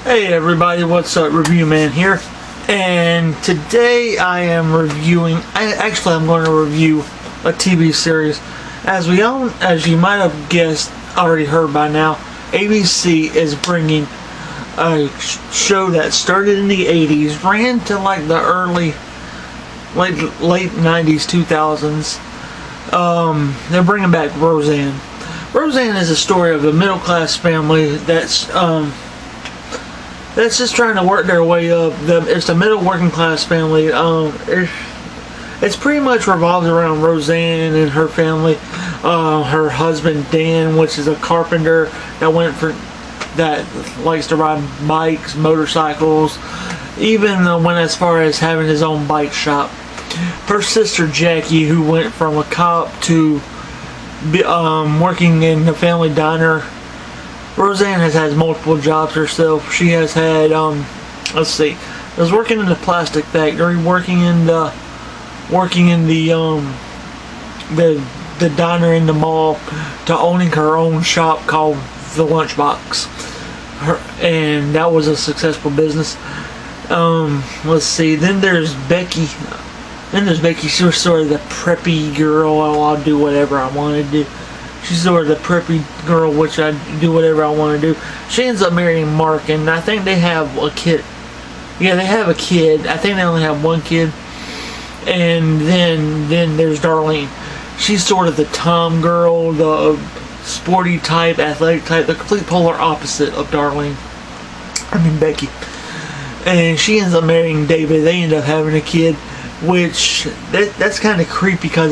Hey everybody, what's up? Review Man here, and today I am reviewing. I'm going to review a TV series. As you might have guessed, already heard by now, ABC is bringing a show that started in the '80s, ran to like the late '90s, 2000s. They're bringing back Rosanne. Rosanne is a story of a middle-class family that's just trying to work their way up. It's a middle working class family. It's pretty much revolves around Rosanne and her family. Her husband Dan, which is a carpenter that likes to ride bikes, motorcycles, even went as far as having his own bike shop. Her sister Jackie, who went from a cop to working in the family diner. Rosanne has had multiple jobs herself. She has had, was working in the plastic factory, working in the diner in the mall, to owning her own shop called the Lunchbox. And that was a successful business. Then there's Becky. She's sort of the preppy girl. I'll do whatever I want to do. She's sort of the preppy girl, which I do whatever I want to do. She ends up marrying Mark, and I think they have a kid. Yeah, they have a kid. I think they only have one kid. And then there's Darlene. She's sort of the tom girl, the sporty type, athletic type, the complete polar opposite of Darlene. Becky. And she ends up marrying David. They end up having a kid, which that's kind of creepy, because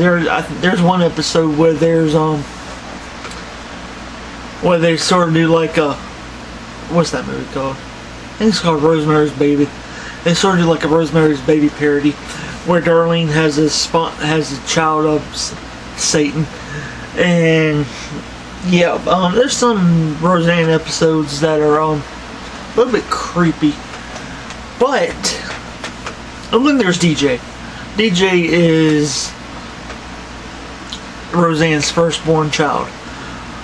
there's one episode where where they sort of do like a, what's that movie called? I think it's called Rosemary's Baby. They sort of do like a Rosemary's Baby parody, where Darlene has a child of Satan. And yeah, there's some Roseanne episodes that are a little bit creepy. But then there's DJ. DJ is Roseanne's firstborn child.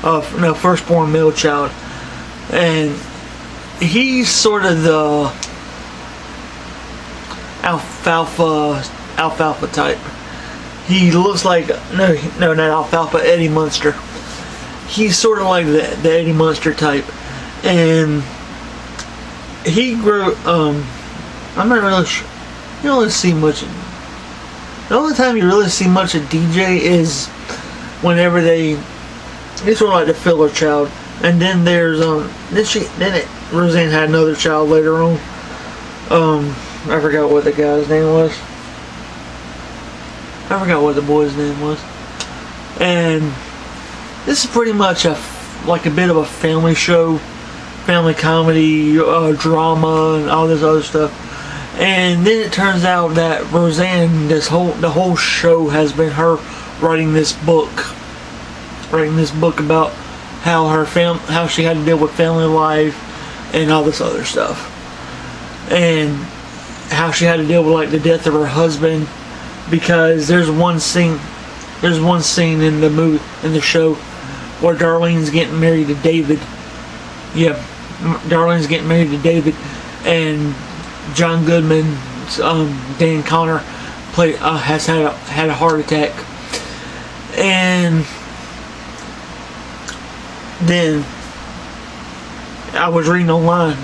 Firstborn male child. And he's sort of the alfalfa type. He looks like, no, not alfalfa, Eddie Munster. He's sort of like the Eddie Munster type. And he grew, I'm not really sure. You don't really see much. The only time you really see much of DJ is whenever he's sort of like the filler child. And then there's Roseanne had another child later on. I forgot what the guy's name was. I forgot what the boy's name was. And this is pretty much like a bit of a family show, family comedy, drama, and all this other stuff. And then it turns out that Rosanne, the whole show has been her writing this book about how she had to deal with family life and all this other stuff, and how she had to deal with like the death of her husband, because there's one scene in the show where Darlene's getting married to David. Yeah, Darlene's getting married to David, and John Goodman, Dan Connor, has had a heart attack. And then I was reading online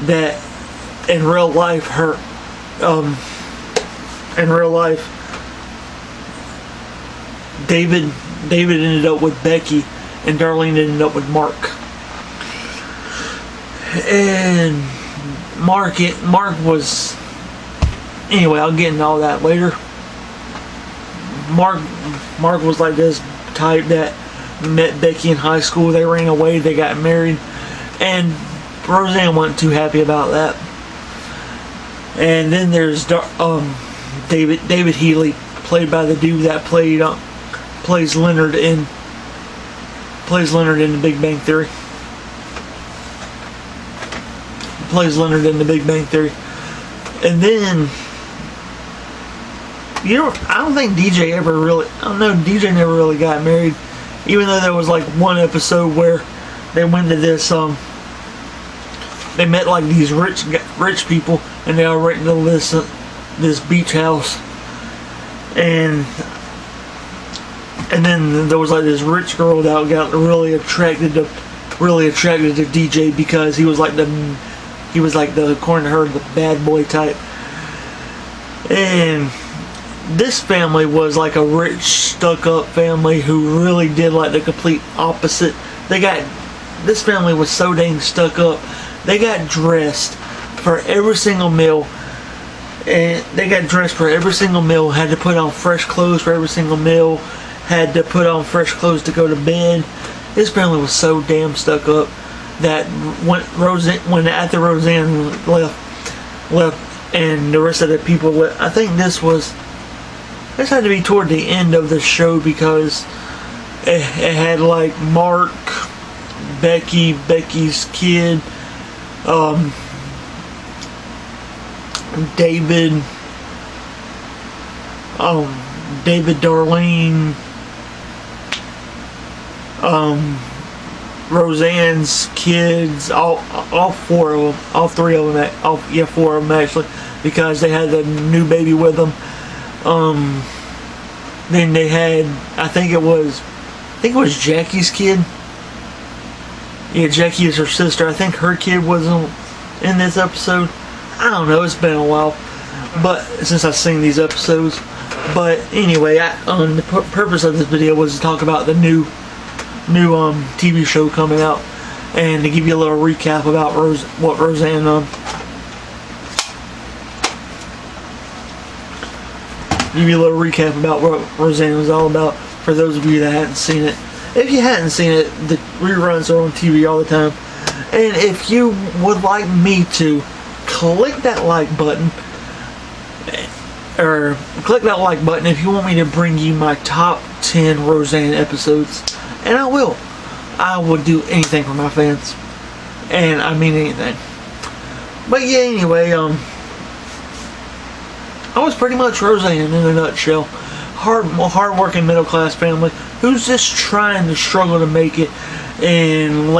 that in real life David ended up with Becky, and Darlene ended up with Mark. And Mark was, anyway, I'll get into all that later. Mark was like this type that met Becky in high school. They ran away, they got married, and Roseanne wasn't too happy about that. And then there's David Healy, played by the dude that plays Leonard in The Big Bang Theory. Plays Leonard in The Big Bang Theory. And then I don't think DJ never really got married, even though there was like one episode where they went to this they met like these rich people, and they all rented this beach house, and then there was like this rich girl that got really attracted to DJ because he was like the according to her, the bad boy type. And this family was like a rich, stuck-up family who really did like the complete opposite. This family was so dang stuck up. They got dressed for every single meal, and had to put on fresh clothes for every single meal, had to put on fresh clothes to go to bed. This family was so damn stuck up that when after Rosanne left and the rest of the people left, I think this had to be toward the end of the show, because it had like Mark, Becky's kid, David, Darlene, Rosanne's kids, all four of them, four of them actually, because they had the new baby with them. Then they had, I think it was Jackie's kid. Yeah, Jackie is her sister. I think her kid wasn't in this episode. I don't know. It's been a while, but since I've seen these episodes. But anyway, the purpose of this video was to talk about the new TV show coming out, and to give you a little recap about what Rosanne give you a little recap about what Rosanne was all about, for those of you that hadn't seen it. If you hadn't seen it, the reruns are on TV all the time. And if you would like me to click that like button, if you want me to bring you my top 10 Rosanne episodes, and I will do anything for my fans, and I mean anything. But yeah, anyway, I was pretty much Rosanne in a nutshell. Hard-working middle-class family who's just trying to struggle to make it in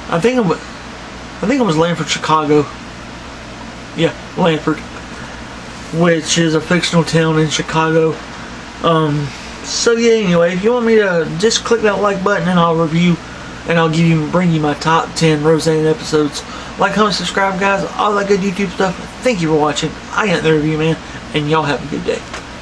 I think it was Lanford, Chicago. Yeah, Lanford, which is a fictional town in Chicago. So yeah, anyway, if you want me to just click that like button, and I'll review, and I'll bring you my top 10 Rosanne episodes. Like, comment, subscribe, guys, all that good YouTube stuff. Thank you for watching. I ain't the review man, and y'all have a good day.